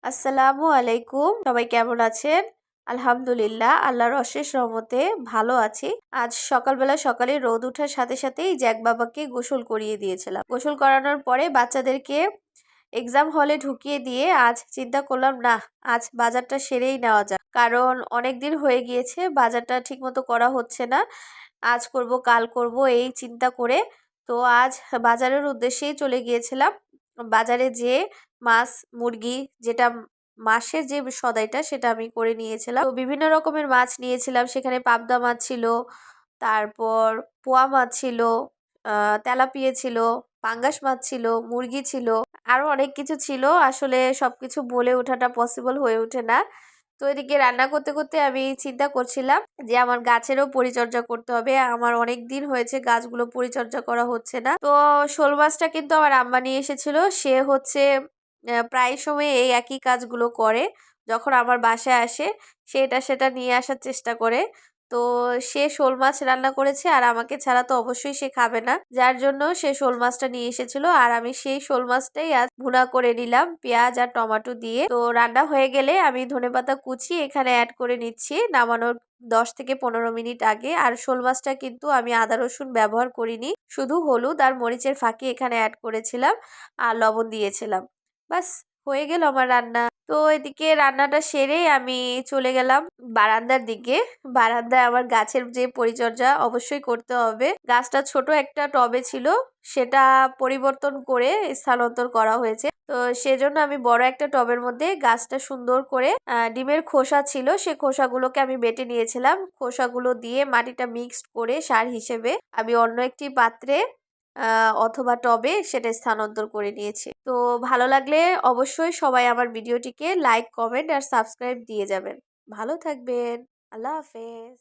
আসসালামু আলাইকুম। সবাই কেমন আছেন? আলহামদুলিল্লাহ, আল্লাহর অশেষ রহমতে ভালো আছি। আজ সকালে রোদ ওঠার সাথে সাথেই জ্যাক বাবাকে গোসল করিয়ে দিয়েছিলাম। গোসল করানোর পরে বাচ্চাদেরকে এক্সাম হলে ঢুকিয়ে দিয়ে আজ চিন্তা করলাম, না, আজ বাজারটা সেরেই নেওয়া যাক। কারণ অনেক দিন হয়ে গিয়েছে, বাজারটা ঠিকমতো করা হচ্ছে না। আজ করব, কাল করব এই চিন্তা করে তো আজ বাজারের উদ্দেশ্যেই চলে গিয়েছিলাম। বাজারে যেয়ে মাছ, মুরগি, যেটা মাছের যে সদাইটা সেটা আমি করে নিয়েছিলাম। তো বিভিন্ন রকমের মাছ নিয়েছিলাম। সেখানে পাবদা মাছ ছিল, তারপর পোয়া মাছ ছিল, তেলাপিয়া ছিল, পাঙ্গাস মাছ ছিল, মুরগি ছিল, আরো অনেক কিছু ছিল। আসলে সবকিছু বলে ওঠাটা পসিবল হয়ে ওঠে না। তো এদিকে রান্না করতে করতে আমি চিন্তা করছিলাম যে আমার গাছেরও পরিচর্যা করতে হবে। আমার অনেক দিন হয়েছে গাছগুলো পরিচর্যা করা হচ্ছে না। তো শোল মাছটা কিন্তু আমার আম্মা নিয়ে এসেছিল। সে হচ্ছে প্রায় সময় এই একই কাজগুলো করে। যখন আমার বাসায় আসে সেটা নিয়ে আসার চেষ্টা করে। তো সে শোল মাছ রান্না করেছে, আর আমাকে ছাড়া তো অবশ্যই সে খাবে না, যার জন্য সে শোল মাছটা নিয়ে এসেছিল। আর আমি সেই শোল মাছটাই আজ ভুনা করে নিলাম পেঁয়াজ আর টমেটো দিয়ে। তো রান্না হয়ে গেলে আমি ধনেপাতা কুচি এখানে অ্যাড করে নিচ্ছি নামানোর 10 থেকে 15 মিনিট আগে। আর শোল মাছটা কিন্তু আমি আদা রসুন ব্যবহার করিনি, শুধু হলুদ আর মরিচের ফাঁকি এখানে অ্যাড করেছিলাম আর লবণ দিয়েছিলাম। বাস, হয়ে গেল আমার রান্না। তো এদিকে রান্নাটা সেরে আমি চলে গেলাম বারান্দার দিকে। বারান্দায় আমার গাছের যে পরিচর্যা অবশ্যই করতে হবে। গাছটা ছোট একটা টবে ছিল, সেটা পরিবর্তন করে স্থানান্তর করা হয়েছে। তো সেজন্য আমি বড় একটা টবের মধ্যে গাছটা সুন্দর করে ডিমের খোসা ছিল, সে খোসাগুলোকে আমি বেটে নিয়েছিলাম। খোসাগুলো দিয়ে মাটিটা মিক্সড করে সার হিসেবে আমি অন্য একটি পাত্রে অথবা টবে সেটা স্থানান্তর করে নিয়েছি। তো ভালো লাগলে অবশ্যই সবাই আমার ভিডিওটিকে লাইক, কমেন্ট আর সাবস্ক্রাইব দিয়ে যাবেন। ভালো থাকবেন। আল্লাহ হাফেজ।